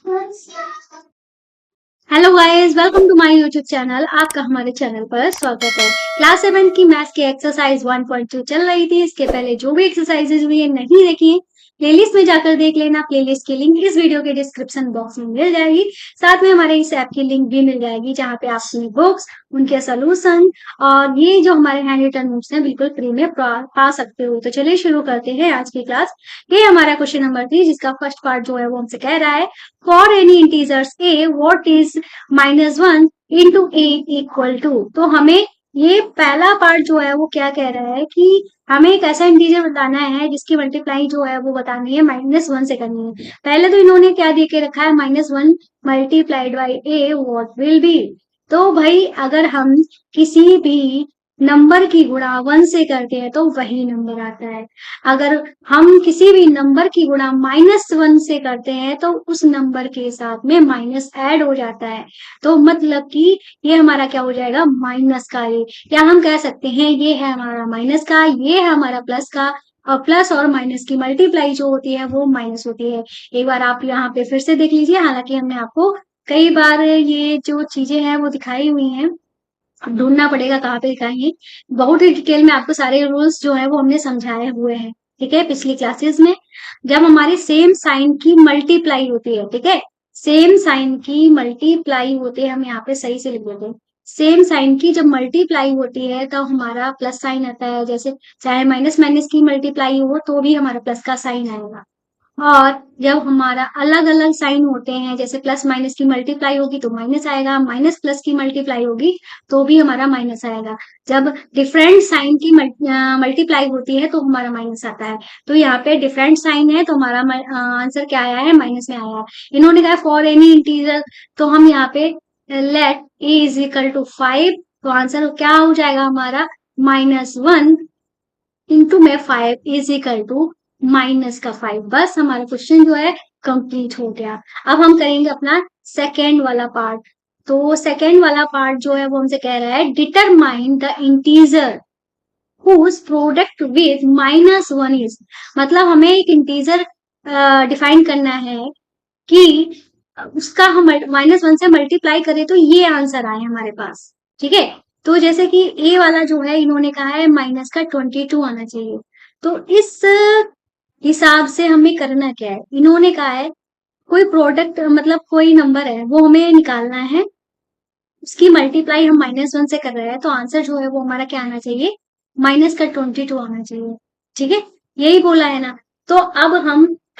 Hello guys, welcome to my YouTube channel. आपका हमारे channel पर स्वागत है। क्लास 7 की मैथ्स की एक्सरसाइज 1.2 चल रही थी। इसके पहले जो भी एक्सरसाइजेज हुई है नहीं देखी, प्लेलिस्ट में जाकर देख लेना। प्लेलिस्ट की लिंक इस वीडियो के डिस्क्रिप्शन बॉक्स में मिल जाएगी। साथ में हमारे इस ऐप की लिंक भी मिल जाएगी, जहाँ पे आप अपनी बुक्स, उनके सोल्यूशन और ये जो हमारे हैंड रिटन नोट्स हैं बिल्कुल फ्री में पा सकते हो। तो चलिए शुरू करते हैं आज की क्लास। ये हमारा क्वेश्चन नंबर 3, जिसका फर्स्ट पार्ट जो है वो हमसे कह रहा है, for any integers a what is -1 into a equal to. तो हमें ये पहला पार्ट जो है वो क्या कह रहा है कि हमें एक ऐसा इंटीजर बताना है जिसकी मल्टीप्लाई जो है वो बतानी है -1 से करनी है। पहले तो इन्होंने क्या दे के रखा है, -1 multiplied by A what will be. तो भाई अगर हम किसी भी नंबर की गुणा 1 से करते हैं तो वही नंबर आता है। अगर हम किसी भी नंबर की गुणा -1 से करते हैं तो उस नंबर के साथ में माइनस ऐड हो जाता है। तो मतलब कि ये हमारा क्या हो जाएगा, माइनस का ए। या हम कह सकते हैं ये है हमारा माइनस का, ये है हमारा प्लस का। और प्लस और माइनस की मल्टीप्लाई जो होती है वो माइनस होती है। एक बार आप यहाँ पे फिर से देख लीजिए, हालांकि हमने आपको कई बार ये जो चीजें हैं वो दिखाई हुई हैं। अब ढूंढना पड़ेगा कहाँ पे दिखाई है। बहुत ही डिटेल में आपको सारे रूल्स जो है वो हमने समझाए हुए हैं, ठीक है, पिछली क्लासेस में। जब हमारी सेम साइन की मल्टीप्लाई होती है, ठीक है, सेम साइन की मल्टीप्लाई होती है, हम यहाँ पे सही से लिख देते हैं। सेम साइन की जब मल्टीप्लाई होती है तो हमारा प्लस साइन आता है। जैसे चाहे माइनस माइनस की मल्टीप्लाई हो तो भी हमारा प्लस का साइन आएगा। और जब हमारा अलग अलग साइन होते हैं, जैसे प्लस माइनस की मल्टीप्लाई होगी तो माइनस आएगा, माइनस प्लस की मल्टीप्लाई होगी तो भी हमारा माइनस आएगा। जब डिफरेंट साइन की मल्टीप्लाई होती है तो हमारा माइनस आता है। तो यहाँ पे डिफरेंट साइन है तो हमारा आंसर क्या आया है, माइनस में आया है। इन्होंने कहा फॉर एनी इंटीजर, तो हम यहाँ पे let a is equal to 5। तो आंसर क्या हो जाएगा हमारा, -1 इंटू में 5 इज इक्वल टू -5। बस हमारा क्वेश्चन जो है कंप्लीट हो गया। अब हम करेंगे अपना सेकेंड वाला पार्ट। तो सेकेंड वाला पार्ट जो है वो हमसे कह रहा है, determine the integer whose product with -1 is. मतलब हमें एक इंटीजर डिफाइन करना है कि उसका हम -1 से मल्टीप्लाई करें तो ये आंसर आए हमारे पास, ठीक है। तो जैसे कि ए वाला जो है इन्होंने कहा है माइनस का 22 आना चाहिए। तो इस हिसाब से हमें करना क्या है, इन्होंने कहा है कोई प्रोडक्ट मतलब कोई नंबर है वो हमें निकालना है, उसकी मल्टीप्लाई हम -1 से कर रहे हैं तो आंसर जो है वो हमारा क्या आना चाहिए, -22 आना चाहिए, ठीक है। यही बोला है ना। तो अब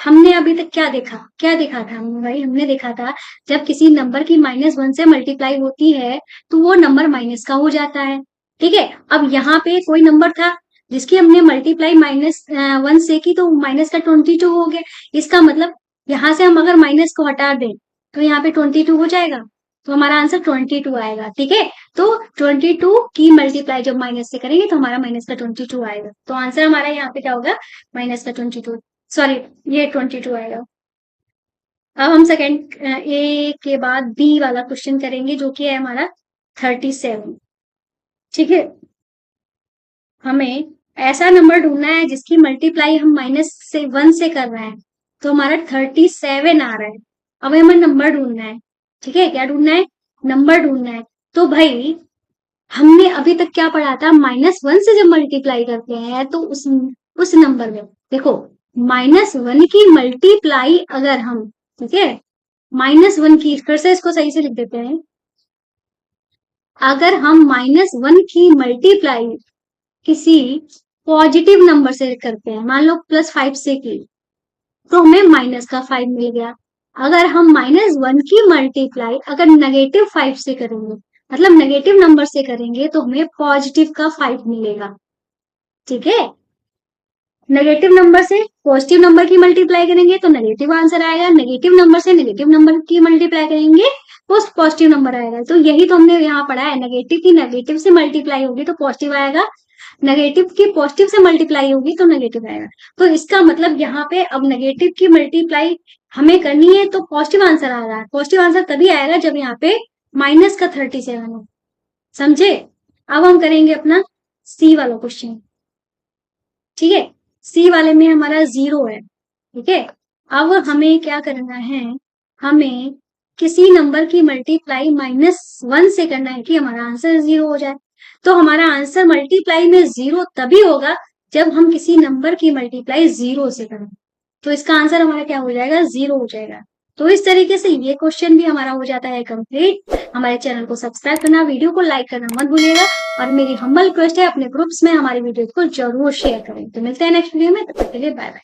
हमने अभी तक क्या देखा, क्या देखा था हमने भाई, हमने देखा था जब किसी नंबर की -1 से मल्टीप्लाई होती है तो वो नंबर माइनस का हो जाता है, ठीक है। अब यहाँ पे कोई नंबर था जिसकी हमने मल्टीप्लाई -1 से की तो -22 हो गया। इसका मतलब यहाँ से हम अगर माइनस को हटा दें तो यहाँ पे 22 हो जाएगा। तो हमारा आंसर 22 आएगा, ठीक है। तो 22 की मल्टीप्लाई जब माइनस से करेंगे तो हमारा -22 आएगा। तो आंसर हमारा यहाँ पे क्या होगा, -22, सॉरी, ये 22 आएगा। अब हम सेकेंड ए के बाद बी वाला क्वेश्चन करेंगे, जो कि है हमारा 37, ठीक है। हमें ऐसा नंबर ढूंढना है जिसकी मल्टीप्लाई हम -1 से कर रहे हैं। तो हमारा 37 आ रहा है। अब हमें नंबर ढूंढना है, ठीक है। क्या ढूंढना है, नंबर ढूंढना है। तो भाई हमने अभी तक क्या पढ़ा था, -1 से जब मल्टीप्लाई करते हैं तो उस नंबर में देखो, -1 की मल्टीप्लाई अगर हम, ठीक है, -1 की, फिर से इसको सही से लिख देते हैं। अगर हम -1 की मल्टीप्लाई किसी पॉजिटिव नंबर से करते हैं, मान लो +5 से की, तो हमें माइनस का 5 मिल गया। अगर हम -1 की मल्टीप्लाई अगर -5 से करेंगे, मतलब नेगेटिव नंबर से करेंगे, तो हमें पॉजिटिव का 5 मिलेगा, ठीक है। नेगेटिव नंबर से पॉजिटिव नंबर की मल्टीप्लाई करेंगे तो नेगेटिव आंसर आएगा, नेगेटिव नंबर से नेगेटिव नंबर की मल्टीप्लाई करेंगे तो पॉजिटिव नंबर आएगा। तो यही तो हमने यहाँ पढ़ा है, नेगेटिव की नेगेटिव से मल्टीप्लाई होगी तो पॉजिटिव आएगा, नेगेटिव की पॉजिटिव से मल्टीप्लाई होगी तो नेगेटिव आएगा। तो इसका मतलब यहाँ पे अब नेगेटिव की मल्टीप्लाई हमें करनी है तो पॉजिटिव आंसर आ रहा है। पॉजिटिव आंसर तभी आएगा जब यहाँ पे माइनस का 37 हो, समझे। अब हम करेंगे अपना सी वाला क्वेश्चन, ठीक है। सी वाले में हमारा 0 है, ठीक है। अब हमें क्या करना है, हमें किसी नंबर की मल्टीप्लाई -1 से करना है कि हमारा आंसर 0 हो जाए। तो हमारा आंसर मल्टीप्लाई में 0 तभी होगा जब हम किसी नंबर की मल्टीप्लाई 0 से करें। तो इसका आंसर हमारा क्या हो जाएगा? 0 हो जाएगा। तो इस तरीके से ये क्वेश्चन भी हमारा हो जाता है कंप्लीट। हमारे चैनल को सब्सक्राइब करना, वीडियो को लाइक करना मत भूलिएगा और मेरी हम्बल रिक्वेस्ट है अपने ग्रुप्स में हमारी वीडियो को जरूर शेयर करें। तो मिलते हैं नेक्स्ट वीडियो में, तब तक के लिए बाय बाय।